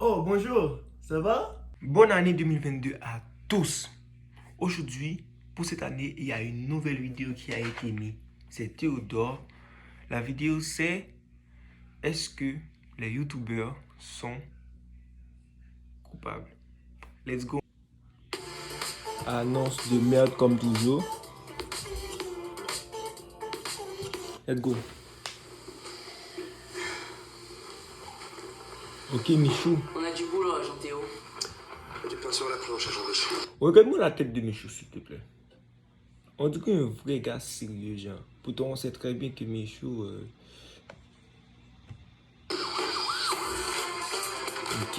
Oh, bonjour, ça va? Bonne année 2022 à tous. Aujourd'hui, pour cette année, il y a une nouvelle vidéo qui a été mise. C'est Théodore. La vidéo, c'est: est-ce que les youtubeurs sont coupables? Let's go. Annonce de merde comme toujours. Let's go. Ok, Michou. On a du boulot, agent Théo. Du pain sur la planche, agent Michou. Regarde-moi la tête de Michou, s'il te plaît. On dirait un vrai gars sérieux, genre. Pourtant, on sait très bien que Michou... Ok.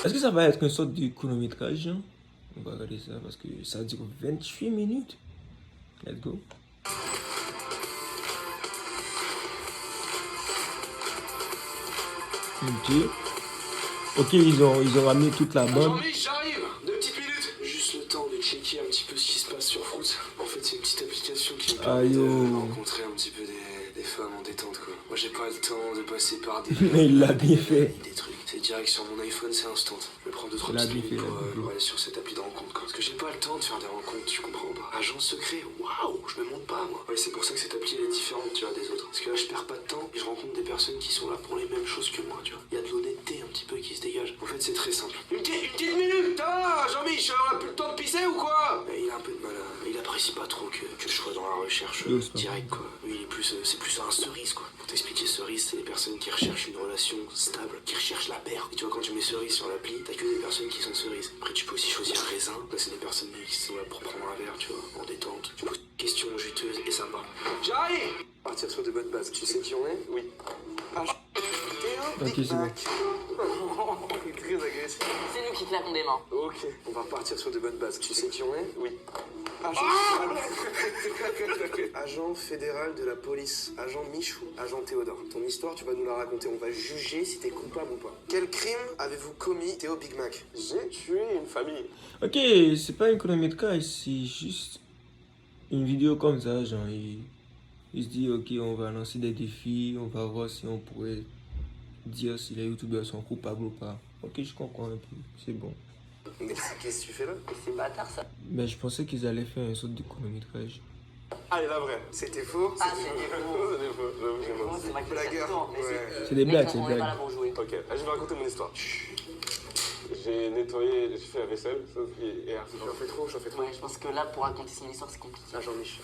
Est-ce que ça va être une sorte de chronométrage, genre? On va regarder ça parce que ça dure 28 minutes. Let's go. Ok, ils ont ramené toute la bande. Jean-Mich, j'arrive. 2 petites minutes. Juste le temps de checker un petit peu ce qui se passe sur Fruits. En fait, c'est une petite application qui me permet de rencontrer un petit peu des femmes en détente, quoi. Moi, j'ai pas le temps de passer par des... Mais il l'a bien fait. Des trucs. C'est direct sur mon iPhone, c'est instant. Je vais prendre 2-3 petites minutes pour aller sur cette appli de rencontre, quoi. Parce que j'ai pas le temps de faire des rencontres, tu comprends pas. Agent secret, waouh, je me montre pas, moi. Ouais, c'est pour ça que cette appli, elle est différente, tu vois, des autres. Parce que là, je perds pas de temps et je rencontre des personnes qui sont là pour les mêmes choses que moi, tu vois. Il y a de l'honnêteté un petit peu qui se dégage. En fait, c'est très simple. Une petite minute, Jean-Mich, on a plus le temps de pisser ou quoi? Il a un peu de mal à... Il apprécie pas trop que je sois dans la recherche directe, quoi. Lui, il est plus... c'est plus un cerise, quoi. Pour t'expliquer, cerise, c'est les personnes qui recherchent une relation stable, qui recherchent la paire. Et tu vois, quand tu mets cerise sur l'appli, t'as que des personnes qui sont cerises. Après, tu peux aussi choisir raisin. Là, c'est des personnes qui sont là pour prendre un verre, tu vois, en détente. Tu poses des questions juteuses et ça marche. J'arrive! Partir sur de bonnes bases. Tu sais qui on est? Oui. Ok, c'est bon. Il est très agressif. C'est nous qui claquons des mains. Ok, on va repartir sur de bonnes bases. Tu sais qui on est? Oui. Agent fédéral de la police, agent Michou, agent Théodore. Ton histoire, tu vas nous la raconter. On va juger si t'es coupable ou pas. Quel crime avez-vous commis, Théo Big Mac? J'ai tué une famille. Ok, c'est pas un chronométrage, c'est juste une vidéo comme ça, genre il se dit ok, on va lancer des défis, on va voir si on pourrait dire si les youtubeurs sont coupables ou pas. Ok, je comprends un peu, c'est bon. Mais qu'est-ce que tu fais là? C'est bâtard ça. Mais je pensais qu'ils allaient faire une sorte de chronométrage. Allez, la vraie. C'était faux? Ah, c'était faux. C'était faux. J'avoue, j'ai menti. C'est moi qui Blagueur. ouais. C'est des blagues, c'est On des est pas blagues. là pour jouer. Ok, je vais raconter mon histoire. J'ai nettoyé, j'ai fait la vaisselle, et J'en fais trop. Ouais, je pense que là, pour raconter son histoire, c'est compliqué. Agent Mich.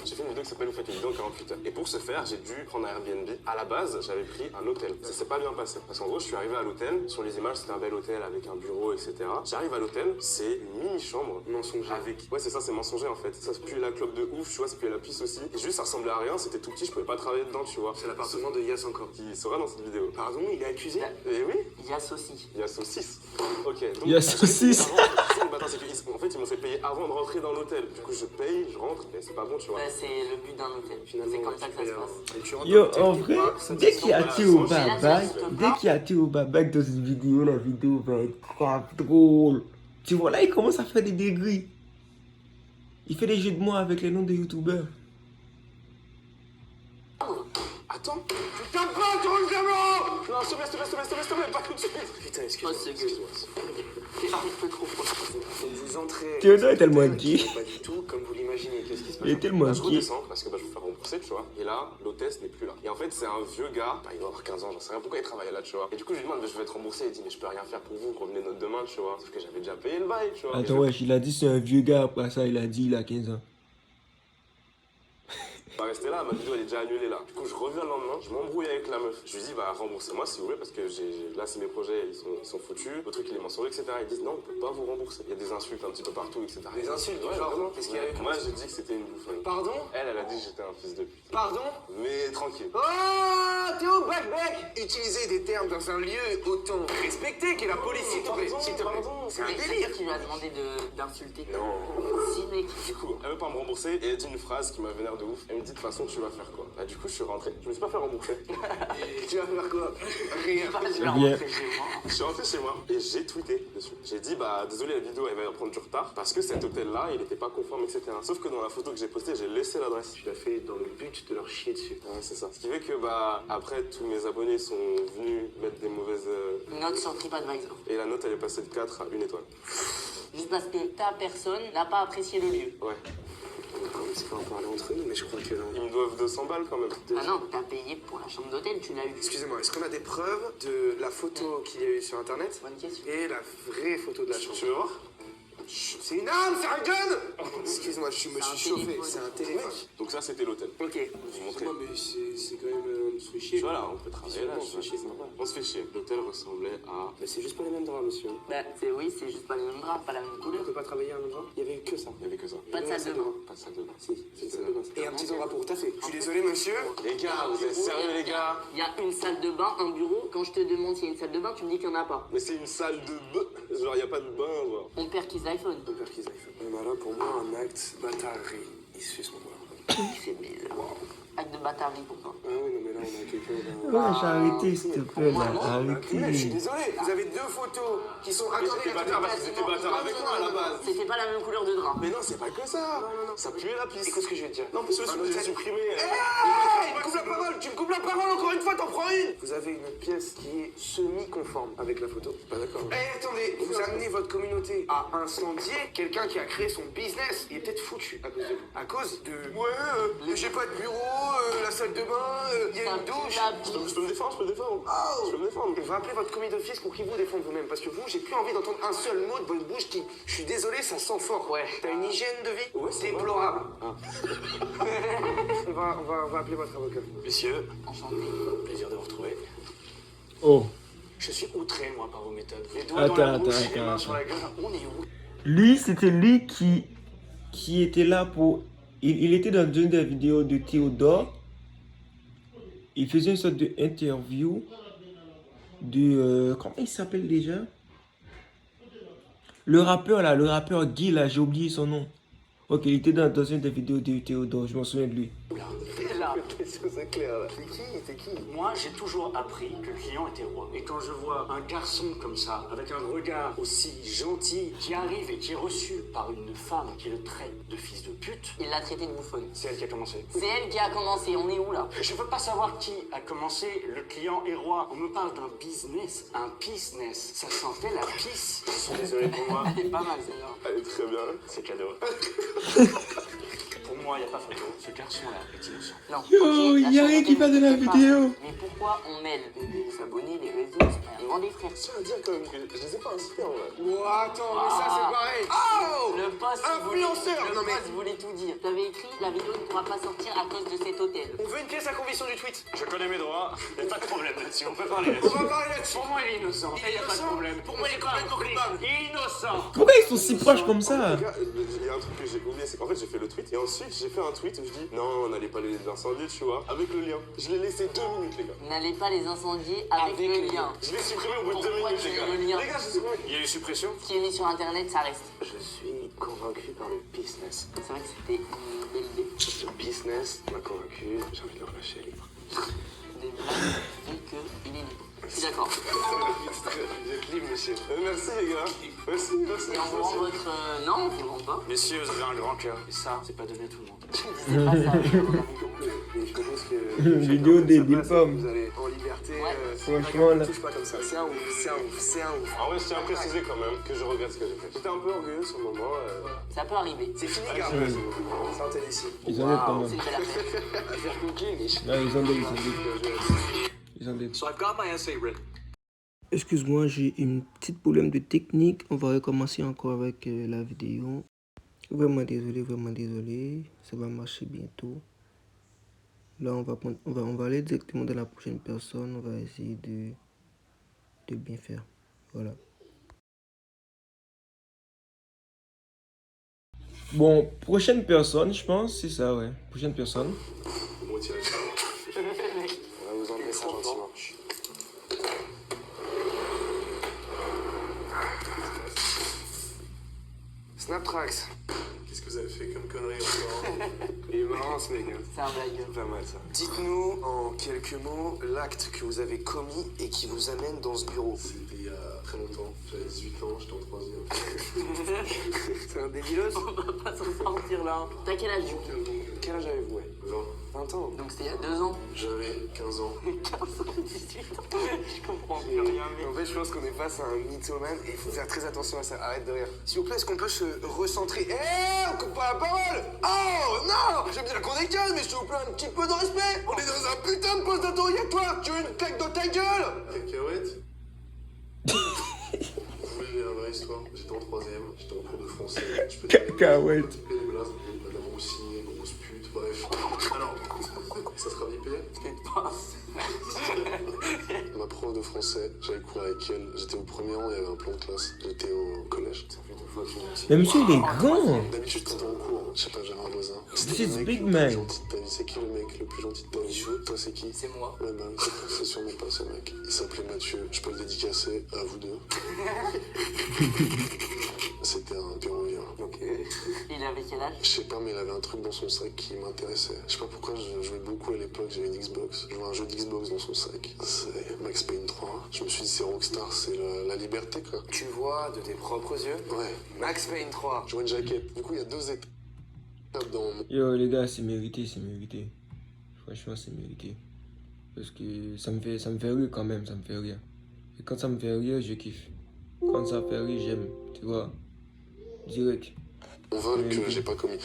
j'ai fait une vidéo qui s'appelle Vous faites une vidéo en 48 heures. Et pour ce faire, j'ai dû prendre un Airbnb. À la base, j'avais pris un hôtel. Ça s'est pas bien passé. Parce qu'en gros, je suis arrivé à l'hôtel. Sur les images, c'était un bel hôtel avec un bureau, etc. J'arrive à l'hôtel, c'est une mini-chambre. Mensonger. Avec... Ouais, c'est ça, c'est mensonger en fait. Ça pue la clope de ouf, tu vois, ça pue la pisse aussi. Et juste, ça ressemblait à rien, c'était tout petit, je pouvais pas travailler dedans, tu vois. C'est l'appartement de Yass encore. Qui sera dans cette vidéo. Pardon, il est accusé? Et oui, Il y a saucisse. il y a saucisse. Ok, donc. Il y a saucisse. C'est le bâtard, c'est en fait, ils m'ont fait payer avant de rentrer dans l'hôtel. Du coup, je paye, je rentre, mais c'est pas bon, tu vois. Ouais, c'est le but d'un hôtel. C'est comme ça que ça se passe. Yo, en vrai, dès qu'il y a Théo Babac dans une vidéo, la vidéo va être grave drôle. Tu vois, là, il commence à faire des degrés. Il fait des jeux de mots avec les noms des youtubeurs. Attends, tu tapes pas sur une caméra! Non, s'il te plaît, pas tout de suite! Putain, Oh, c'est excuse-moi. C'est un peu trop profond. Donc vous entrez... Théodore est tellement gay. Pas du tout comme vous l'imaginez. Qu'est-ce qui se passe? Il est tellement Là, je gay. redescends parce que je me fais rembourser, tu vois. Et là, l'hôtesse n'est plus là. Et en fait, c'est un vieux gars, il doit avoir 15 ans, j'en sais rien pourquoi il travaillait là, tu vois. Et du coup, je lui demande, je vais être remboursé. Il dit, mais je peux rien faire pour vous, revenez notre demain, tu vois. Sauf que j'avais déjà payé le bail, tu vois. Attends, wesh, il a dit c'est un vieux gars, après ça, il a dit il a 15 ans. Pas rester là, ma vidéo elle est déjà annulée là. Du coup, je reviens le lendemain, je m'embrouille avec la meuf. Je lui dis, bah remboursez-moi si vous voulez, parce que là, c'est mes projets, ils sont foutus. Le truc, il est mensonger, etc. Ils disent, non, on peut pas vous rembourser. Il y a des insultes un petit peu partout, etc. Des insultes? Ouais, Genre, vraiment. qu'est-ce qu'il y avait? Moi, j'ai dit que c'était une bouffonne. Pardon? Elle a dit que j'étais un fils de pute. Pardon? Mais tranquille. Oh, Théo Bac Utiliser des termes dans un lieu autant respecté que la police, s'il te plaît. S'il te plaît. C'est un Mais c'est délire. qui lui a demandé d'insulter. Non. Si, mec. Du coup, elle veut pas me rembourser et elle dit une phrase qui m'a vénère de ouf. Elle me dit, dit de toute façon tu vas faire quoi. Bah, du coup je suis rentré, je me suis pas fait rembourser. Tu vas faire quoi? Rien. Je vais rentrer chez moi. Je suis rentré chez moi et j'ai tweeté dessus. J'ai dit bah désolé la vidéo elle va prendre du retard parce que cet hôtel là il était pas conforme etc. Sauf que dans la photo que j'ai postée j'ai laissé l'adresse. Tu l'as fait dans le but de leur chier dessus. Ouais c'est ça. Ce qui fait que bah après tous mes abonnés sont venus mettre des mauvaises... Note sur TripAdvisor. Et la note elle est passée de 4 à 1 étoile. Juste parce que ta personne n'a pas apprécié le lieu. Ouais. On peut en parler entre nous, mais je crois que non. Ils me doivent 200 balles quand même. Ah non, t'as payé pour la chambre d'hôtel, tu l'as eu. Excusez-moi, est-ce qu'on a des preuves de la photo qu'il y a eu sur internet Bonne question. et la vraie photo de la chambre? Tu veux voir? C'est une arme, c'est un gun! Excuse-moi, je me C'est un suis chauffé, téléphone. c'est un téléphone. Donc ça c'était l'hôtel. Ok. Je vais vous montrer. Excuse-moi, mais c'est quand même... on se fait chier. Voilà, on peut travailler là. On se fait chier, c'est normal. On se fait chier. L'hôtel ressemblait à... Mais c'est juste pas les mêmes draps, monsieur. Bah, oui, c'est juste pas les mêmes draps, pas la même On couleur. peut pas travailler à un endroit? Il y avait que ça. Il y avait que ça. Pas de salle de bain. Pas de salle de bain. Si, c'est une salle de bain. Et un petit endroit pour taffer. Je suis désolé, monsieur. Les gars, vous êtes sérieux les gars? Il y a une salle de bain, un bureau. Quand je te demande s'il y a une salle de bain, tu me dis qu'il n'y en a pas. Mais c'est une salle de bain. Genre, y a pas de bain, genre. On perd qu'ils iPhone. On perd qu'ils iPhone. On a là pour moi un acte bâtarderie. Il se fait son doigt. Il fait bizarre. Acte de bâtarderie pour toi. Ah oui, non, mais là, on a quelqu'un Ouais, d'un... j'ai arrêté, s'il te plaît, là. Je suis Arrêtez. désolé, vous avez deux photos qui sont... Mais j'étais bâtard parce que j'étais bâtard avec moi à la base. C'était pas la même couleur de drap. Mais non, c'est pas que ça. Ça puait la piste. Écoute ce que je vais te dire. Non, parce que j'ai supprimé. Hey, tu me coupes la parole, tu me coupes la parole encore une fois, t'en prends une. Vous avez une pièce qui est semi-conforme avec la photo. Pas d'accord. Eh, attendez, vous amenez votre communauté à incendier quelqu'un qui a créé son business. Il est peut-être foutu à cause de vous. À cause de... Ouais, j'ai pas de bureau, la salle de bain, il y a une douche. Je peux me défendre, je peux me défendre. Oh. Je peux me défendre. On va appeler votre commis d'office pour qu'il vous défende vous-même. Parce que vous, j'ai plus envie d'entendre un seul mot de votre bouche qui... Je suis désolé, ça sent fort. Ouais. T'as une hygiène de vie Ouais, c'est déplorable. On va appeler votre avocat. Messieurs, Enchanté. plaisir de vous retrouver. Oh. Je suis outré, moi, par vos méthodes. Les doigts dans la bouche, les mains sur la gueule. On est où? Lui, c'était lui qui était là pour... Il était dans une des vidéos de Théodore. Il faisait une sorte d'interview de... comment il s'appelle déjà? Le rappeur là, le rappeur Guy là, j'ai oublié son nom. Ok, il était dans une des vidéos de Théodore, je m'en souviens de lui. Là, C'est clair, là. C'est qui? moi, j'ai toujours appris que le client était roi. Et quand je vois un garçon comme ça, avec un regard aussi gentil, qui arrive et qui est reçu par une femme qui le traite de fils de pute, Il l'a traité de bouffonne. c'est elle qui a commencé. C'est elle qui a commencé. On est où là? Je veux pas savoir qui a commencé, le client est roi. On me parle d'un business, un business. Ça sentait la pisse. Je suis désolé pour moi, Elle est pas mal celle-là. Elle est très bien. c'est cadeau. Pour moi, il n'y a pas photo. Ce garçon-là est innocent. Non. Yo, Ok, y a rien qui va de la c'est pas- vidéo. Mais pourquoi on mêle les abonnés, les réseaux? C'est un grand des frères. Je tiens à dire quand même que je les ai pas incités en vrai. Oh, attends, mais ça c'est pareil. Oh, Le poste influenceur. voulait, Non, mais- voulait tout dire. Tu avais écrit la vidéo ne pourra pas sortir à cause de cet hôtel. On veut une pièce à condition du tweet. Je connais mes droits, il n'y a pas de problème là-dessus, on peut parler On là-dessus. va parler là-dessus. Pour moi, il est innocent, il n'y a pas de problème. Pour moi, il est complètement coupable. Innocent. Pourquoi ils sont si proches comme ça? Les gars, il y a un truc que j'ai oublié, c'est qu'en fait j'ai fait le tweet et ensuite j'ai fait un tweet où je dis non, on n'allait pas les incendier, tu vois, avec le lien. Je l'ai laissé 2 minutes, les gars. N'allez pas les incendier avec le lien. Je l'ai supprimé au bout de 2 Pourquoi minutes, tu les mets gars. le lien? Les gars, j'ai supprimé. Il y a eu suppression. Ce qui est mis sur internet, ça reste. Je suis convaincu par le business. C'est vrai que c'était une belle idée. Le business m'a convaincu. J'ai envie de le relâcher libre. Des blagues font qu'il est libre. Je suis d'accord. Vous êtes libre, monsieur. Merci, les gars. Merci, merci. Et on vous rend votre... Non, on vous le rend pas. Messieurs, vous avez un grand cœur. Et ça, c'est pas donné à tout le monde. C'est pas ça. Mais je pense que... Vidéo des Bill Pom. Vous allez en liberté. Ouais. Franchement, là. Touche pas comme ça. C'est un ouf, c'est un ouf, c'est un ouf. En vrai, je tiens à préciser quand même que je regrette ce que j'ai fait. J'étais un peu orgueilleux sur le moment. Ça peut arriver. C'est fini, gars. Sortez d'ici. Ils ont des quand même. C'est une belle affaire. Affaire conclue, mais... Non, ils ont des. So I've got my essay written. Excuse-moi, j'ai un petit problème de technique. On va recommencer encore avec la vidéo. Vraiment désolé. Ça va marcher bientôt. Là, on va aller directement dans la prochaine personne. On va essayer de bien faire. Voilà. Bon, prochaine personne, je pense, c'est ça, ouais. Prochaine personne. Bon, tirez. On va vous enlever ça gentiment. Snaptrax. Qu'est-ce que vous avez fait comme connerie encore? Il est marrant marrant ce mec. Hein. C'est un blague. Pas mal ça. Dites-nous en quelques mots l'acte que vous avez commis et qui vous amène dans ce bureau. C'était il y a très longtemps. J'avais 18 ans, j'étais en 3e. C'est un débilos. On va pas s'en sortir là. T'as quel âge du coup? Quel âge avez-vous? Ouais. 20 ans. Donc c'était il y a 2 ans. J'avais 15 ans. 15 ans, 18 ans. Je comprends plus rien. En fait, je pense qu'on est face à un mythomane et il faut faire très attention à ça. Arrête de rire. S'il vous plaît, est-ce qu'on peut se recentrer? On coupe pas la parole! Oh non! J'aime bien qu'on déconne, mais s'il vous plaît, un petit peu de respect! On est dans un putain de poste d'interrogatoire! Tu veux une claque dans ta gueule? Cacahuète. Vous voulez la vraie histoire? J'étais en 3e, j'étais en cours de français. Cacahuète. Les blagues, Madame Roussinier, grosse pute, bref. Alors, ça sera bipé? Ma prof de français, j'avais cours avec elle. J'étais au premier rang, il y avait un plan de classe. J'étais au collège. Ça fait 2 fois que je me dis. Mais monsieur, il est grand. D'habitude, quand t'es en cours, je sais pas, j'avais un voisin. This is le mec big le man. plus gentil de ta vie. C'est qui le mec le plus gentil de ta vie? Toi, c'est qui? C'est moi. Ouais, bah, c'est sûrement pas ce mec. Il s'appelait Mathieu. Je peux le dédicacer à vous deux. C'était un péruvien. Ok. Il avait quel âge? Je sais pas, mais il avait un truc dans son sac qui m'intéressait. Je sais pas pourquoi, je jouais beaucoup à l'époque, j'avais une Xbox. Je jouais à un jeu d'Xbox dans son sac. C'est Max Payne 3. Je me suis dit, c'est Rockstar, c'est la liberté, quoi. Tu vois de tes propres yeux? Ouais. Max Payne 3. Je vois une jaquette. Du coup, il y a 2 étapes dans mon... Yo les gars, c'est mérité, c'est mérité. Franchement, c'est mérité. Parce que ça me fait rire quand même, ça me fait rire. Et quand ça me fait rire, je kiffe. Quand ça me fait rire, j'aime, tu vois. Direct. Mon vol que j'ai pas commis.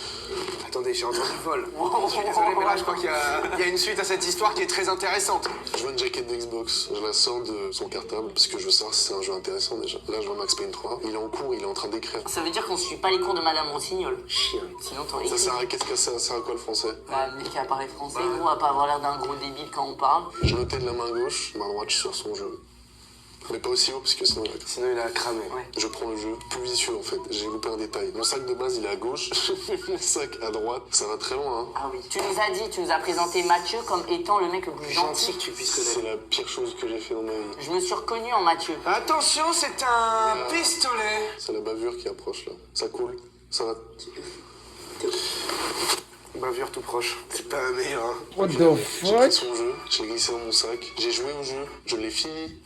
Attendez, j'ai entendu vol. Je suis désolé, mais là, je crois qu'il y a une suite à cette histoire qui est très intéressante. Je vois une jaquette d'Xbox, je la sors de son cartable, parce que je veux savoir si c'est un jeu intéressant déjà. Là, je vois Max Payne 3, il est en cours, il est en train d'écrire. Ça veut dire qu'on suit pas les cours de Madame Rossignol. Chien. Sinon t'aurais Ça écrit. sert à, ça sert à quoi le français? Bah, le mec qui apparaît français, gros, à pas avoir l'air d'un gros débile quand on parle. Je notais de la main gauche, main droite, je sors son jeu. Mais pas aussi haut, parce que sinon Sinon, il a cramé. Ouais. je prends le jeu. Tout vicieux en fait, j'ai loupé un détail. Mon sac de base il est à gauche, mon sac à droite, ça va très loin hein. Ah oui. Tu nous as dit, tu nous as présenté Mathieu comme étant le mec le plus gentil. Que tu puisses C'est connaître. la pire chose que j'ai fait dans ma vie. Je me suis reconnu en Mathieu. Attention, c'est un pistolet. C'est la bavure qui approche là. Ça coule, ça va. Bavure tout proche. C'est pas un meilleur. Hein. What the J'ai fuck? pris son jeu, je l'ai glissé dans mon sac, j'ai joué au jeu, je l'ai fini.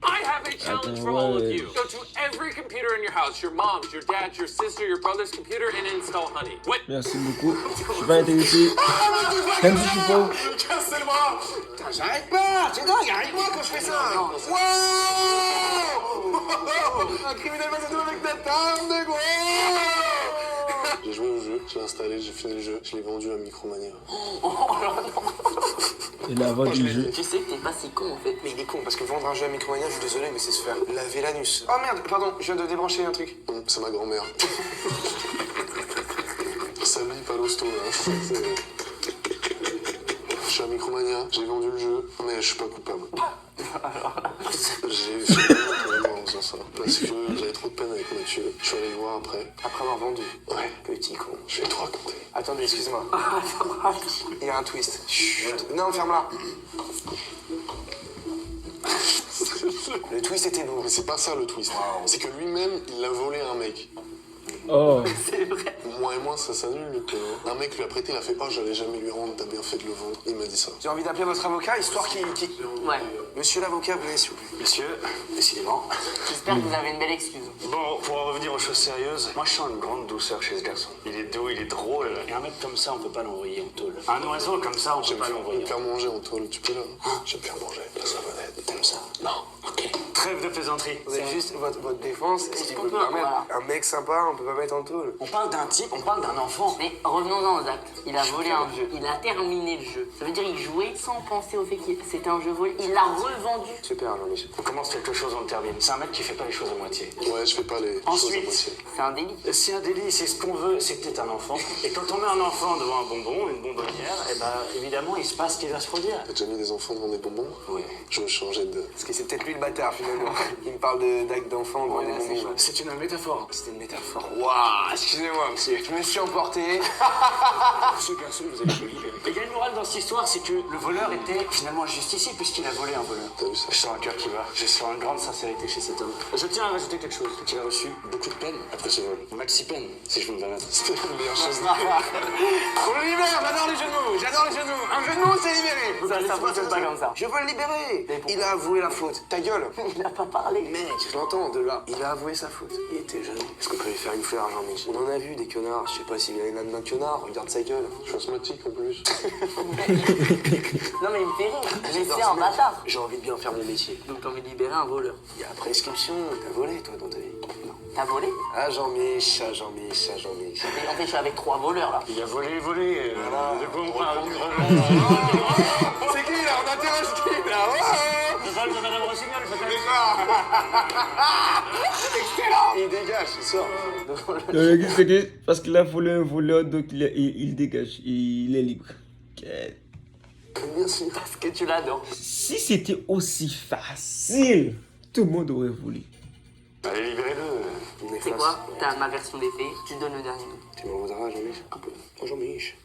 I have a challenge for all of you. Go to every computer in your house, your mom's, your dad's, your sister, your brother's computer, and install Honey. What? Merci beaucoup. Je suis pas intéressé. Même si je suis pauvre. Cassez le bras. Putain, j'arrête pas. C'est dingue, arrête-moi quand je fais ça. Wow. Un criminel va se trouver avec ta table de gros. J'ai joué au jeu, j'ai installé, j'ai fini le jeu, je l'ai vendu à Micromania. Il a vendu le jeu. Tu sais que t'es pas si con en fait. Mais il est con parce que vendre un jeu à Micromania, je suis désolé, mais c'est se faire laver l'anus. Oh merde, pardon, je viens de débrancher un truc. C'est ma grand-mère. Salut, pas l'hosto là. Je suis à Micromania, j'ai vendu le jeu, mais je suis pas coupable. J'ai fait vraiment en faisant ça. Parce que j'avais trop de peine avec Mathieu. Je suis allé le voir après. Après avoir vendu. Ouais. Petit con. Je vais tout raconter. Attendez, excuse-moi. Il y a un twist. Chut. Non, ferme-la. Le twist était beau. Mais c'est pas ça le twist. C'est que lui-même, il a volé un mec. Oh. C'est vrai. Moi et moi, ça s'annule, le peu. Un mec lui a prêté, il a fait « Oh, j'allais jamais lui rendre, t'as bien fait de le vendre. » Il m'a dit ça. J'ai envie d'appeler votre avocat, histoire qu'il... Ouais. Monsieur l'avocat, venez s'il vous plaît. Monsieur, décidément. J'espère que vous avez une belle excuse. Bon, pour en revenir aux choses sérieuses, moi je sens une grande douceur chez ce garçon. Il est doux, il est drôle. Et un mec comme ça, on peut pas l'envoyer en tôle. Un oiseau comme ça, on peut pas l'envoyer. Faire manger en tôle, tu peux là. J'aime faire manger, la savonnette. Comme ça. Non, ok. Trêve de plaisanterie. Vous avez juste votre défense, si qu'on vous me peut, permettre. voilà. Un mec sympa, on peut pas mettre en tôle. On parle d'un type, on parle d'un enfant. Mais revenons-en aux actes. Il a volé un jeu. Il a terminé le jeu. Ça veut dire qu'il jouait sans penser au fait que c'était un jeu volé. Il l'a revendu. Super, Jean-Michel. On commence quelque chose, on le termine. C'est un mec qui fait pas les choses à moitié. Ouais, je fais pas les choses à Ensuite, moitié. C'est un délit. c'est un délit, c'est ce qu'on veut, c'est que t'es un enfant. Et quand on met un enfant devant un bonbon, une bonbonnière, et ben évidemment, il se passe ce qui va se produire. T'as déjà mis des enfants devant des bonbons? Oui. Je veux changer de... Parce que c'est peut-être lui le bâtard, finalement. Il me parle d'actes d'enfants devant des bonbons. là. C'est une métaphore. C'était une métaphore. Waouh, excusez-moi, monsieur. Je me suis emporté. Ce garçon, vous allez le libérer. Il y a une morale dans cette histoire, c'est que le voleur était finalement un justicier puisqu'il a volé un voleur. T'as vu ça? Je sens un cœur qui bat. Je sens une grande sincérité chez cet homme. Je tiens à rajouter quelque chose. Il a reçu beaucoup de peine après ce vol. Maxi peine, si je veux me permettre. C'était la meilleure chose. On le libère, j'adore les jeux de mots, j'adore les jeux de mots. Un jeu de mots, c'est libéré. Ça fonctionne pas comme ça. Je veux le libérer. Il a avoué la faute. Ta gueule. Il n'a pas parlé. Mec, je l'entends de là. Il a avoué sa faute. Il était jeune. Est-ce qu'on peut lui faire une fleur, Jean-Mich? On en a vu des connards. Je sais pas s'il vient l'âme d'un connard. Regarde sa gueule. Je suis asthmatique en plus. Non mais il me fait rire. Mais c'est un bâtard. J'ai envie de bien faire mon métier. Donc t'as envie de libérer un voleur. Il y a prescription. T'as volé, toi, dans ta vie. Non. T'as volé? Ah, Jean-Mich, ah, Jean-Mich, ah, Jean-Mich. Et en fait je suis avec 3 voleurs là. Il a volé. Voilà. De quoi on parle? C'est qui là? On interroge qui là? Le vol de Madame Rossignol, peut-être. Excellent. Il dégage, il sort. Le gars, c'est que parce qu'il a volé un voleur, donc il dégage, il est libre. Ok. Bien sûr. Parce que tu l'adores. Si c'était aussi facile, tout le monde aurait voulu. Allez, libérez-le. On est C'est face. quoi? T'as ma version des faits, tu donnes le dernier mot. Tu m'en voudras, Jean-Mich? Un peu. Oh, Jean-Mich.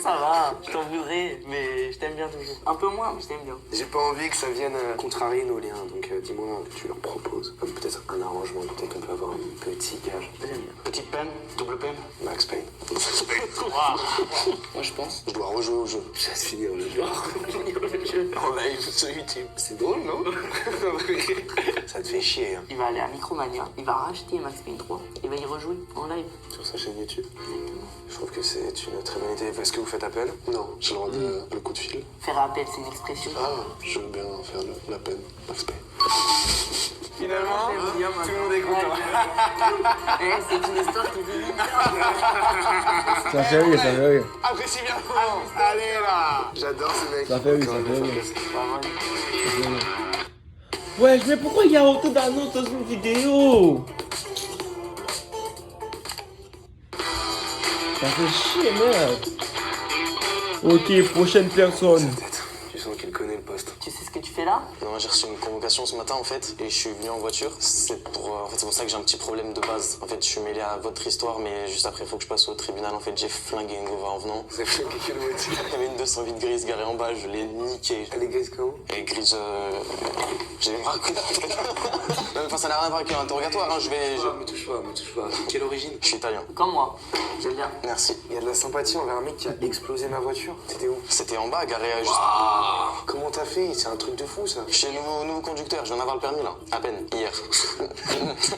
Ça va, je t'en voudrais, mais je t'aime bien toujours. Un peu moins, mais je t'aime bien. J'ai pas envie que ça vienne contrarier nos liens, donc dis-moi que tu leur proposes. Peut-être un arrangement, peut-être qu'on peut avoir un petit gage. J'aime bien. Petite peine, double peine. Max Payne. Moi je pense. Je dois rejouer au jeu. Je laisse finir le jeu. En live sur YouTube. C'est drôle, non? Ça te fait chier, hein. Il va aller à Micromania, il va racheter Max Payne 3, il va y rejouer en live. Sur sa chaîne YouTube. Je trouve que c'est une très bonne idée. Est-ce que vous faites appel? Non, j'ai le droit de le coup de fil. Faire appel, c'est une expression. Ah, je veux bien faire la peine. Max Payne. Finalement, tout le monde est content. Eh, c'est une histoire qui finit bien. Ça fait rire, ça fait rire. Apprécie bien le moment. Allez là. J'adore ce mec. Ça fait rire, ça fait rire. Pas mal. Ouais, mais pourquoi il y a autant d'annonces dans une vidéo? Ça fait chier, merde. Ok, prochaine personne. Tête. Tu sens qu'il connaît le poste. Tu sais ce que tu fais là? Non, j'ai reçu une convocation ce matin en fait et je suis venu en voiture. C'est pour ça que j'ai un petit problème de base. En fait, je suis mêlé à votre histoire, mais juste après, il faut que je passe au tribunal. En fait, j'ai flingué une Gova en venant. Vous avez fait quelle voiture? Il y avait une 208 grise garée en bas, je l'ai niquée. Elle est grise comment? Elle est grise. J'ai les bras Enfin, ça n'a rien à voir avec un interrogatoire. Hein. Me touche pas. Quelle origine? Je suis italien. Comme moi. J'aime bien. Merci. Il y a de la sympathie envers un mec qui a explosé ma voiture. T'étais où? C'était en bas, garé juste. Comment t'as fait? C'est un truc de fou ça. Je suis nouveau conducteur, je viens d'avoir le permis là. À peine, hier.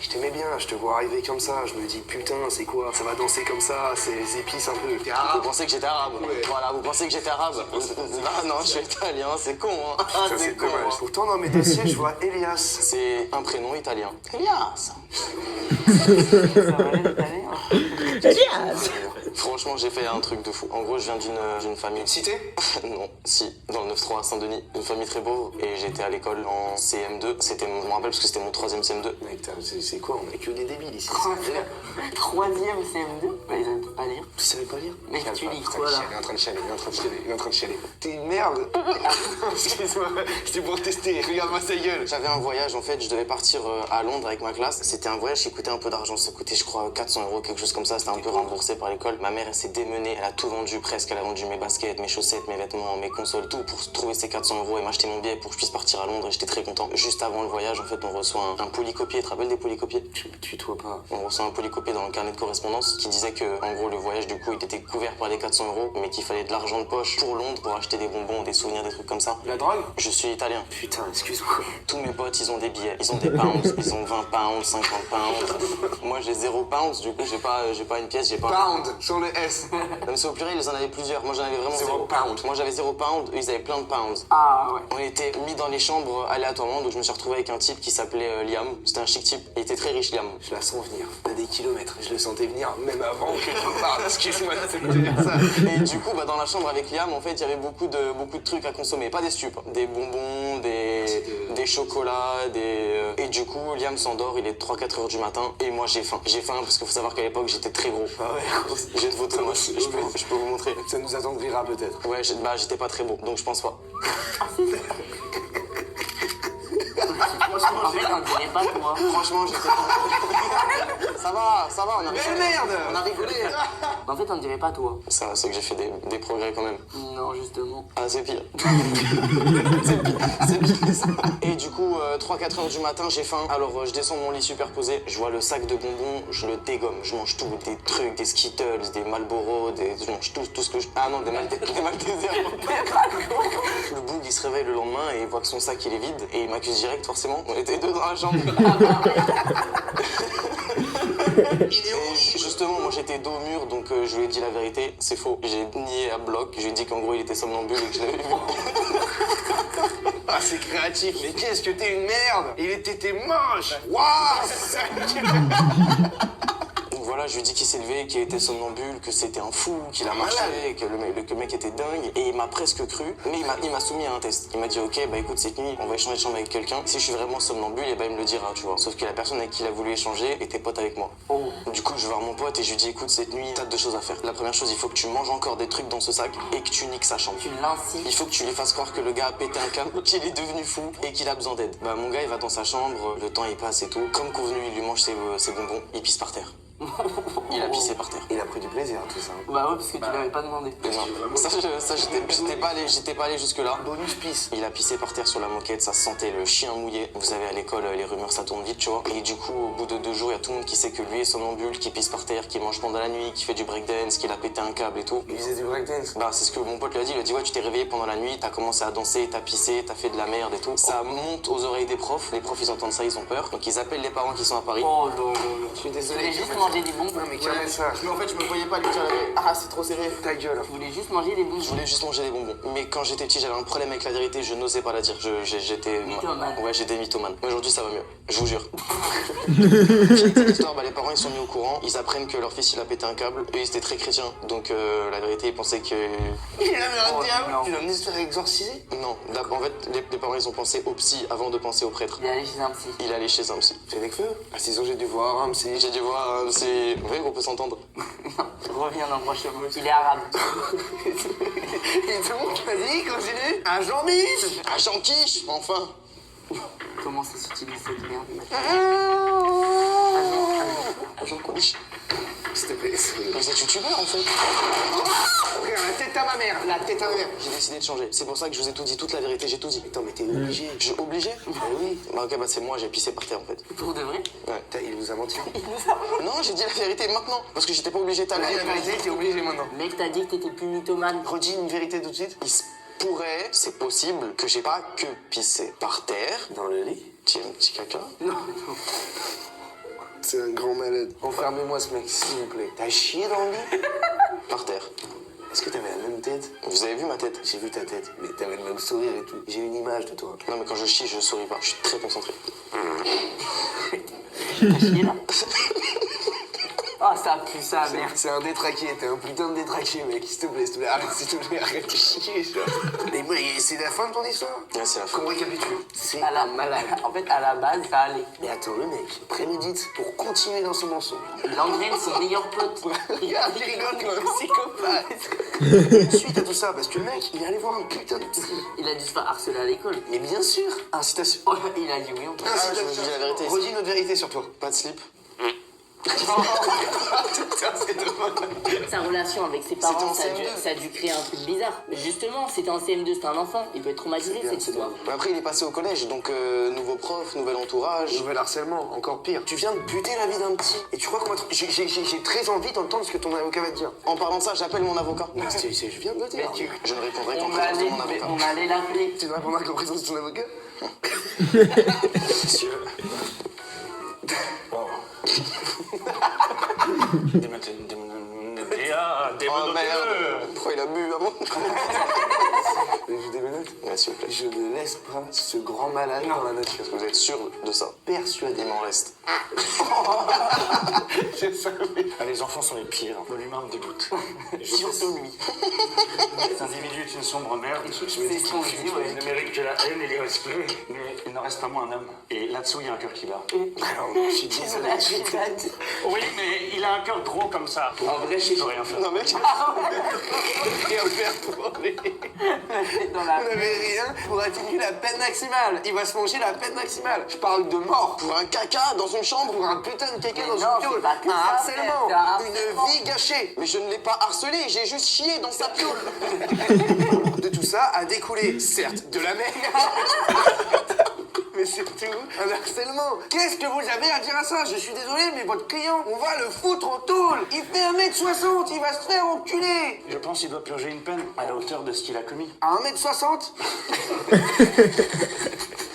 Je t'aimais bien, je te vois arriver comme ça. Je me dis putain, c'est quoi? Ça va danser comme ça, c'est les épices un peu. T'es Vous arabe? pensez que j'étais arabe? Ouais. Voilà, vous pensez que j'étais arabe? Ah non, je suis italien, c'est con hein. Ah, Ça, c'est c'est con. dommage. Hein. Pourtant, dans mes dossiers, je vois Elias. C'est un prénom italien. Elias. Ça va aller l'Italien. Franchement, j'ai fait un truc de fou. En gros, je viens d'une famille. Cité? Non, si, dans le 9-3 à Saint-Denis. Une famille très pauvre. Et j'étais à l'école en CM2. Je me rappelle parce que c'était mon 3e CM2. Mec, c'est quoi? On a que des débiles ici. Troisième CM2. Bah, ils aiment pas lire. Tu savais pas lire? Mec, tu lis Putain, quoi là? il est en train de chialer, il est en train de chialer. T'es une merde. Excuse-moi, c'était pour tester. Regarde-moi sa gueule. J'avais un voyage, en fait, je devais partir à Londres avec ma classe. C'était un voyage qui coûtait un peu d'argent. Ça coûtait, je crois, 400 €, quelque chose comme ça. C'était un peu remboursé par l'école. Ma mère, elle s'est démenée. Elle a tout vendu presque. Elle a vendu mes baskets, mes chaussettes, mes vêtements, mes consoles, tout pour trouver ces 400 € et m'acheter mon billet pour que je puisse partir à Londres. Et j'étais très content. Juste avant le voyage, en fait, on reçoit un polycopier. Tu te rappelles des polycopiers? Tu me tutoies pas. On reçoit un polycopier dans le carnet de correspondance qui disait que, en gros, le voyage, du coup, il était couvert par les 400 €, mais qu'il fallait de l'argent de poche pour Londres pour acheter des bonbons, des souvenirs, des trucs comme ça. La drogue? Je suis italien. Putain, excuse-moi. Tous mes potes, ils ont des billets. Ils ont des pounds. Ils ont 20 pounds, 50 pounds. Moi, j'ai 0 pounds. Du coup, j'ai pas une pièce, j'ai pas Pound, sans le S. Non, mais c'est au pluriel, ils en avaient plusieurs. Moi, j'en avais vraiment 0 0 pound. Moi, j'avais 0 pound. Eux, ils avaient plein de pounds. Ah ouais. On était mis dans les chambres aléatoirement, donc je me suis retrouvé avec un type qui s'appelait Liam. C'était un chic type. Il était très riche, Liam. Je la sens venir. À des kilomètres. Je le sentais venir même avant que je parle. Excuse-moi de te dire ça. Et du coup, dans la chambre avec Liam, en fait, il y avait beaucoup de trucs à consommer. Pas des stupes, hein. Des bonbons, des chocolats, Et du coup, Liam s'endort, il est 3-4 heures du matin. Et moi, j'ai faim. J'ai faim parce qu'il faut savoir qu'à l'époque, j'étais très gros. Ah ouais. J'ai de votre moi, je peux vous montrer. Ça nous attendrira peut-être. Ouais, j'étais pas très beau, donc je pense pas. franchement, En fait, on dirait pas toi. franchement, j'étais pas... Ça va, on a rigolé. merde. On a rigolé. En fait, on dirait pas toi. Ça, c'est que j'ai fait des progrès quand même. Non, justement. Ah, c'est pire. c'est pire, ça. Et du coup, 3-4 heures du matin, j'ai faim. Alors, je descends de mon lit superposé. Je vois le sac de bonbons, je le dégomme. Je mange tout. Des trucs, des Skittles, des Marlboro, je mange tout ce que je... Ah non, des Maltesers. Le boug, il se réveille le lendemain et il voit que son sac, il est vide. Et il m'accuse direct, forcément. On était deux dans la chambre. Et justement, moi j'étais dos au mur, donc je lui ai dit la vérité, c'est faux. J'ai nié à bloc, je lui ai dit qu'en gros il était somnambule et que je l'avais vu. Ah, c'est créatif, mais qu'est-ce que t'es une merde. T'es moche. Waouh. Donc voilà, je lui ai dit qu'il s'est levé, qu'il était somnambule, que c'était un fou, qu'il a marché, que le mec était dingue. Et il m'a presque cru, mais il m'a soumis à un test. Il m'a dit, ok, bah écoute, cette nuit, on va échanger de chambre avec quelqu'un. Si je suis vraiment somnambule, et bah il me le dira, tu vois. Sauf que la personne avec qui il a voulu échanger était pote avec moi. Du coup, je vais voir mon pote et je lui dis, écoute, cette nuit, t'as deux choses à faire. La première chose, il faut que tu manges encore des trucs dans ce sac et que tu niques sa chambre. Tu l'incites. Il faut que tu lui fasses croire que le gars a pété un câble, qu'il est devenu fou et qu'il a besoin d'aide. Bah mon gars, il va dans sa chambre, le temps il passe et tout. Comme convenu, il lui mange ses bonbons, il pisse par terre. Il a pissé par terre. Il a pris du plaisir, tout ça. Bah ouais, parce que tu l'avais pas demandé. Mais non, ça j'étais pas allé jusque là. Bonus pisse. Il a pissé par terre sur la moquette, ça sentait le chien mouillé. Vous savez, à l'école, les rumeurs ça tourne vite, tu vois. Et du coup, au bout de 2 jours, il y a tout le monde qui sait que lui est somnambule, qui pisse par terre, qui mange pendant la nuit, qui fait du breakdance, qu'il a pété un câble et tout. Il faisait du breakdance. Bah c'est ce que mon pote lui a dit, il a dit ouais tu t'es réveillé pendant la nuit, t'as commencé à danser, t'as pissé, t'as fait de la merde et tout. Ça monte aux oreilles des profs, les profs ils entendent ça, ils ont peur. Donc ils appellent les parents qui sont à Paris. Oh non, Je suis je désolé. voulais juste manger des bonbons. Non, mais calme ça. Mais en fait je me voyais pas lui dire la vérité. Ah c'est trop serré. Ta gueule. Je voulais juste manger des bonbons. Je voulais juste manger des bonbons. Mais quand j'étais petit, j'avais un problème avec la vérité, je n'osais pas la dire. J'étais... Mythomane. Ouais, j'étais mythomane. Mais aujourd'hui, ça va mieux. Je vous jure. Cette histoire, bah, les parents, ils sont mis au courant. Ils apprennent que leur fils, il a pété un câble. Eux, ils étaient très chrétiens. Donc, la vérité, ils pensaient que... Il avait un diable. non. Il a amené se faire exorciser. Non. En fait, les parents, ils ont pensé au psy avant de penser au prêtre. Il est allé chez un psy. Il est allé chez un psy. C'est avec feu. À 6 ans, j'ai dû voir un psy. J'ai dû voir un psy... Vous voyez qu'on peut s'entendre. Reviens dans le prochain mot. Il est arabe. Et donc, vas-y, continue. Un Jean-Mich. Ah, Jean Quiche, enfin. Comment ça s'utilise cette merde? Jean Quiche. S'il te plaît. Mais c'est youtubeur, en fait. Regarde, la tête à ma mère. La tête à ma mère. J'ai décidé de changer. C'est pour ça que je vous ai tout dit, toute la vérité, j'ai tout dit. Attends, mais t'es obligé. Je obligé? Oui. Bah ok, bah c'est moi, j'ai pissé par terre, en fait. Pour de vrai? Ouais. Il nous a menti. Non, j'ai dit la vérité maintenant, parce que j'étais pas obligé de T'as dit t'aller. la vérité, t'es obligé maintenant. Mec, t'as dit que t'étais plus mythomane. Redis une vérité tout de suite. Il se pourrait, c'est possible, que j'ai pas que pissé par terre. Dans le lit. Tiens, un petit caca. Non. C'est un grand malade. Enfermez-moi ce mec, s'il vous plaît. T'as chié dans le lit? Par terre. Est-ce que t'avais la même tête? Vous avez vu ma tête? J'ai vu ta tête, mais t'avais le même sourire et tout. J'ai une image de toi. Non, mais quand je chie, je souris pas. Je suis très concentré. T'as chié là? Ah, ça pue ça, merde. C'est un détraqué, t'es un putain de détraqué, mec. S'il te plaît, arrête, s'il te plaît, arrête de chier, ça. Mais moi, c'est la fin de ton histoire? Ouais, c'est la fin. Qu'on récapitule. C'est En fait, à la base, ça allait. Mais attends, le mec prémédite pour continuer dans son mensonge. Il engraine son meilleur pote. Regarde, il rigole comme un psychopathe. Suite à tout ça, parce que le mec, il est allé voir un putain de... Il a dû se faire harceler à l'école. Mais bien sûr, incitation. Oh, il a dit oui, on peut. Ah, je vous dis la vérité. Redis notre vérité sur toi. Pas de slip. Putain, c'est drôle. Sa relation avec ses parents, en ça CM2. a dû créer un truc bizarre. Mais justement, c'était en CM2, c'était un enfant. Il peut être traumatisé, bien, cette c'est histoire. Mais après, il est passé au collège, donc nouveau prof, nouvel entourage. Nouvel harcèlement, encore pire. Tu viens de buter la vie d'un petit. Et tu crois qu'on va... J'ai très envie d'entendre ce que ton avocat va te dire. En parlant de ça, j'appelle mon avocat. Je viens de le dire. Je ne répondrai qu'en On présence de allait, mon avocat. on allait l'appeler. Tu ne répondras qu'en présence de ton avocat? Monsieur. Oh merde! Pourquoi il a bu avant? Je déménage. Ouais, s'il vous plaît. Je ne laisse pas ce grand malade dans la nature. Vous êtes sûr de ça? Persuadé. Il m'en reste. Je savais. Ah, les enfants sont les pires. L'humain me dégoûte. Surtout lui. Cet individu est une sombre merde. C'est ce qu'on dit, ouais. Il ne mérite que la haine et l'irrespect. Mais il n'en reste pas moins un homme. Et là-dessous, il y a un cœur qui bat. Alors, je suis désolé. Oui, mais il a un cœur gros comme ça. En vrai, je peux rien faire. Non, mec. Rien faire pour lui. dans la... On avait rien pour atténuer la peine maximale. Il va se manger la peine maximale. Je parle de mort. Pour un caca dans une chambre. Pour un putain de caca Mais dans non, une piole. c'est pas que Un ça, harcèlement. c'est un harcèlement. Une vie gâchée. Mais je ne l'ai pas harcelé, j'ai juste chié dans sa piole. De tout ça a découlé, certes, de la merde. Mais surtout, un harcèlement. Qu'est-ce que vous avez à dire à ça? Je suis désolé, mais votre client, on va le foutre en tôle. Il fait 1m60, il va se faire enculer. Je pense qu'il doit purger une peine à la hauteur de ce qu'il a commis. À 1m60?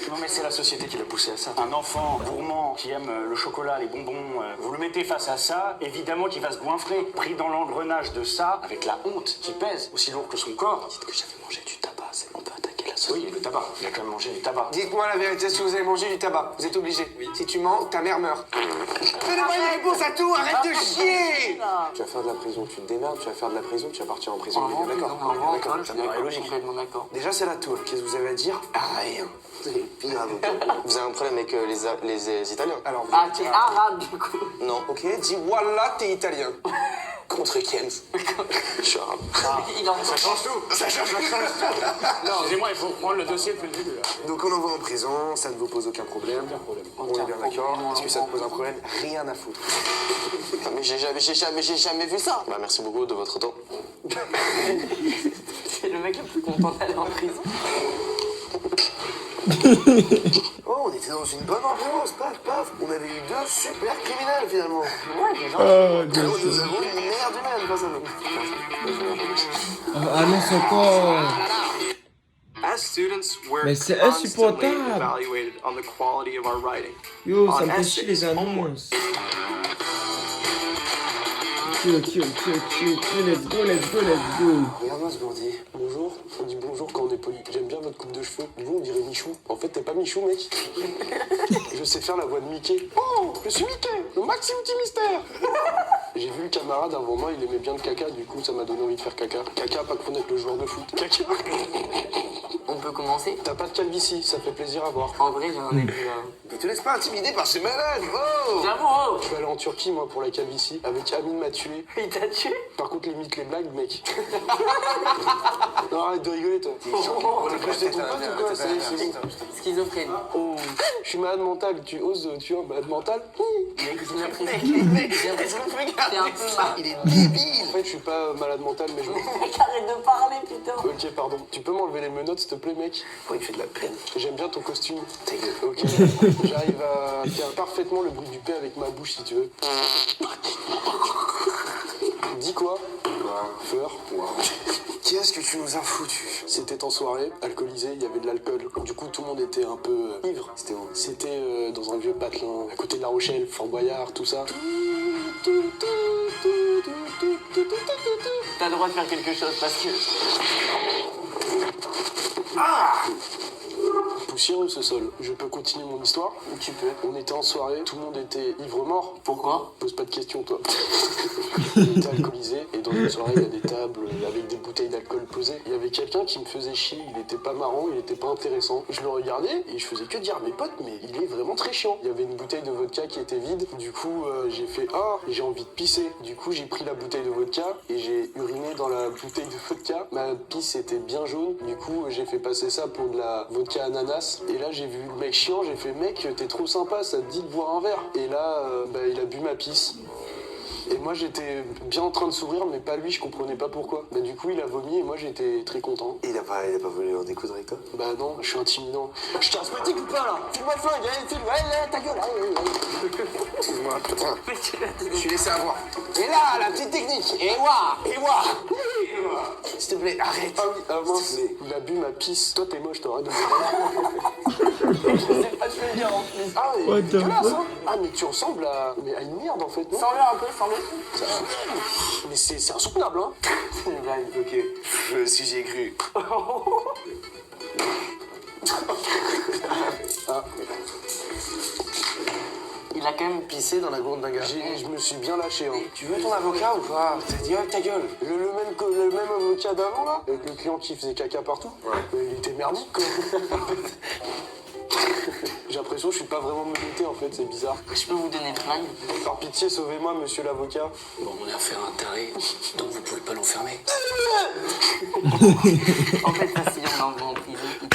Non mais c'est la société qui l'a poussé à ça. Un enfant gourmand qui aime le chocolat, les bonbons, vous le mettez face à ça, évidemment qu'il va se goinfrer. Pris dans l'engrenage de ça, avec la honte qui pèse, aussi lourd que son corps. Dites que j'avais mangé du tabac, on peut attaquer la Oui, société. le tabac. Il a quand même mangé du tabac. Dites-moi la vérité, si vous avez mangé du tabac, vous êtes obligé. Oui. Si tu mens, ta mère meurt. Donnez-moi une réponse à tout, arrête de chier. Tu vas faire de la prison, tu te démerdes, tu vas faire de la prison, tu vas partir en prison. En vente, D'accord. en vente, D'accord. ça me paraît logique. Complètement d'accord. Déjà, c'est la tour. Qu'est-ce que vous avez à dire? Rien. Vous avez un problème avec les Italiens? Alors, Ah, tu es arabe du coup. Non. ok, dis voilà, t'es italien. Contre Kenz. Je suis arabe. Il en Ça change tout. Ça change tout. Non, excusez-moi, il faut prendre le dossier depuis le début. Là. Donc on l'envoie en prison, ça ne vous pose aucun problème. On est bien d'accord. Est-ce que ça te pose un problème? Rien à foutre. Mais j'ai jamais vu ça. Bah merci beaucoup de votre temps. C'est le mec le plus content d'aller en prison. Oh, on était dans une bonne ambiance, paf, paf. On avait eu deux super criminels finalement. Ouais, des gens. Alors, nous avons une merde humaine face à nous. Ah non, c'est encore... As students, we're Mais c'est constantly insupportable. evaluated on the quality of our writing. Yo, ça On me fait chier les essays, annonces. Ok, let's go. Regarde-moi ce bandit. Bonjour. On dit bonjour quand on est poli. J'aime bien votre coupe de cheveux. Vous, on dirait Michou. En fait, t'es pas Michou, mec. Je sais faire la voix de Mickey. Oh, je suis Mickey, le maxi outil mystère. J'ai vu le camarade avant moi, il aimait bien le caca. Du coup, ça m'a donné envie de faire caca. Caca, pas connaître le joueur de foot. Caca. On peut commencer? T'as pas de calvitie, ça fait plaisir à voir. En vrai, j'en ai plus. Ne te laisse pas intimider par ces malades. Oh. J'avoue, oh. Je vais aller en Turquie, moi, pour la calvitie. Avec Amine m'a tué. Il t'a tué? Par contre, limite les blagues, mec. Non, arrête de rigoler, toi. T'es ton pote ou quoi? C'est bon. Schizophrène. Oh, je suis malade mental. Tu oses tuer un malade mental? Mec, j'ai l'impression. T'es un peu mal. Il est débile. En fait, je suis pas malade mental, mais je... Mec, arrête de parler, putain. Ok, pardon. Tu peux m'enlever les menottes, s'il te plaît, mec? Oh, il fait de la peine. J'aime bien ton costume. Ok. J'arrive à faire parfaitement le bruit du paix avec ma bouche, si tu veux. Dis quoi? Fleur. Qu'est-ce que tu nous as foutu? C'était en soirée, alcoolisé, il y avait de l'alcool. Du coup, tout le monde était un peu ivre. C'était où? C'était dans un vieux patelin, à côté de La Rochelle, Fort Boyard, tout ça. T'as le droit de faire quelque chose parce que. Poussiéreux ce sol. Je peux continuer mon histoire? Tu peux. On était en soirée, tout le monde était ivre-mort. Pourquoi? Pose pas de questions, toi. On était alcoolisé et dans une soirée, il y a des tables avec des bouteilles d'alcool posées. Il y avait quelqu'un qui me faisait chier, il était pas marrant, il était pas intéressant. Je le regardais et je faisais que dire à mes potes, mais il est vraiment très chiant. Il y avait une bouteille de vodka qui était vide. Du coup, j'ai fait j'ai envie de pisser. Du coup, j'ai pris la bouteille de vodka et j'ai uriné dans la bouteille de vodka. Ma pisse était bien jaune. Du coup, j'ai fait passer ça pour de la vodka ananas. Et là, j'ai vu le mec chiant, j'ai fait mec, t'es trop sympa, ça te dit de boire un verre. Et là, il a bu ma pisse. Et moi, j'étais bien en train de sourire, mais pas lui, je comprenais pas pourquoi. Bah, du coup, il a vomi et moi, j'étais très content. Il a pas voulu en découdre avec toi? Bah non, je suis intimidant. Je t'ai respecté ou pas là? File-moi le flingue, allez, file, allez, ta gueule, allez. Excuse-moi, putain. Je suis laissé avoir. Et là, la petite technique. Et ouah. S'il te plaît, arrête. Ah oui, mince, il a bu ma pisse. Toi, t'es moche, t'auras de Je sais pas, tu veux dire en plus. Ah, mais What the dégueulasse, fuck? hein. Ah, mais tu ressembles à une merde en fait, non? Sens-le un peu, sens-le. Mais c'est insoutenable, hein. C'est une blague. Ok, si j'y ai cru. Il a quand même pissé dans la gourde d'un gars. Je me suis bien lâché, hein. Tu veux ton avocat ou pas? T'as dit ta gueule. Le même avocat d'avant, là, avec le client qui faisait caca partout. Ouais. Il était merdique, quoi. J'ai l'impression que je suis pas vraiment menotté, en fait, c'est bizarre. Je peux vous donner le flingue? Par pitié, sauvez-moi, monsieur l'avocat. Bon, on a affaire à un taré, donc vous pouvez pas l'enfermer. En fait, là, si on l'envoie en prison,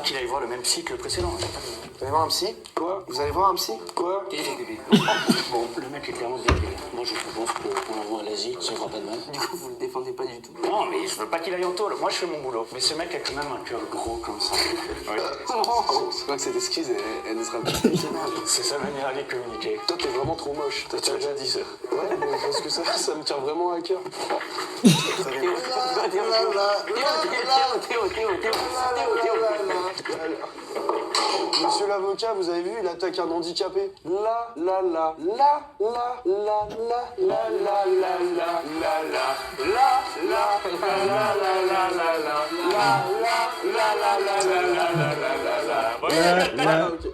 faut qu'il aille voir le même psy que le précédent. Vous allez voir un psy? Quoi? Vous allez voir un psy? Quoi? Et les bébés. Bon, le mec est clairement bien délire. Moi, je propose qu'on l'envoie à l'Asie, ça fera pas de mal. Du coup, vous le défendez pas du tout. Non, mais je veux pas qu'il aille en tôle. Moi, je fais mon boulot. Mais ce mec a quand même un cœur gros comme ça. Ouais. C'est vrai que cette excuse, elle ne sera pas. C'est sa manière à les communiquer. Toi, t'es vraiment trop moche. Toi, tu as déjà dit ça. Ouais, mais parce que ça me tient vraiment à cœur. Monsieur l'avocat, vous avez vu, il attaque un handicapé.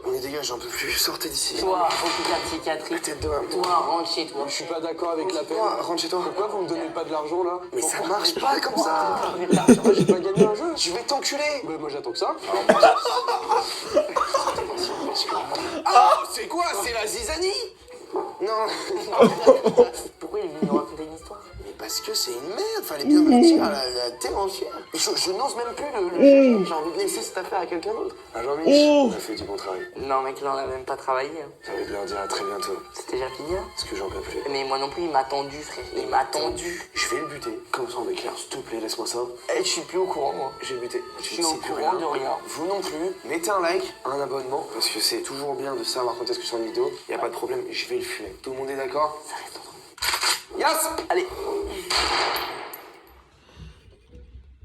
On dégage, j'en peux plus. Sortez d'ici. Toi, hôpital psychiatrique. Tête de homme. Toi, rentre chez toi. Je suis pas d'accord avec la peine. Rentre chez toi. Pourquoi vous me donnez pas de l'argent là? Mais ça marche pas comme ça. Moi j'ai pas gagné un jeu. Je vais t'enculer. Bah moi j'attends que ça. Oh, c'est quoi? C'est la zizanie? Non. Pourquoi il est venu nous raconter une histoire? Mais parce que c'est une merde. Fallait bien me le dire à la terre entière. Je n'ose même plus le j'ai envie de laisser cette affaire à quelqu'un d'autre. Ah Jean-Michel, on a fait du bon travail. Non, mec, là, on a même pas travaillé. Hein. J'ai envie de leur dire à très bientôt. C'est déjà fini, là? Parce que j'en peux plus. Mais moi non plus, il m'a tendu, frère. Il m'a tendu. Je vais le buter. Comme ça on est clair. S'il te plaît, laisse-moi ça. Eh, je suis plus au courant, moi. J'ai buté. Je suis au courant de rien. Vous non plus. Mettez un like, un abonnement, parce que c'est toujours bien de savoir quand est-ce que sur une vidéo. Y a pas de problème, je vais le fumer. Tout le monde est d'accord? Ça reste entre nous. Yes! Allez.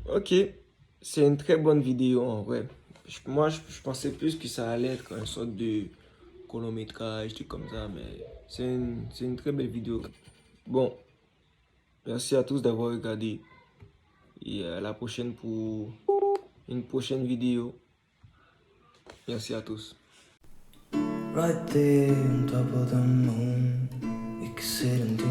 Ok, c'est une très bonne vidéo en vrai. Moi, je pensais plus que ça allait être une sorte de chronométrage, tout comme ça, mais c'est une très belle vidéo. Bon, merci à tous d'avoir regardé. Et à la prochaine pour une prochaine vidéo. Merci à tous. Right there on top of the moon, we could sit and do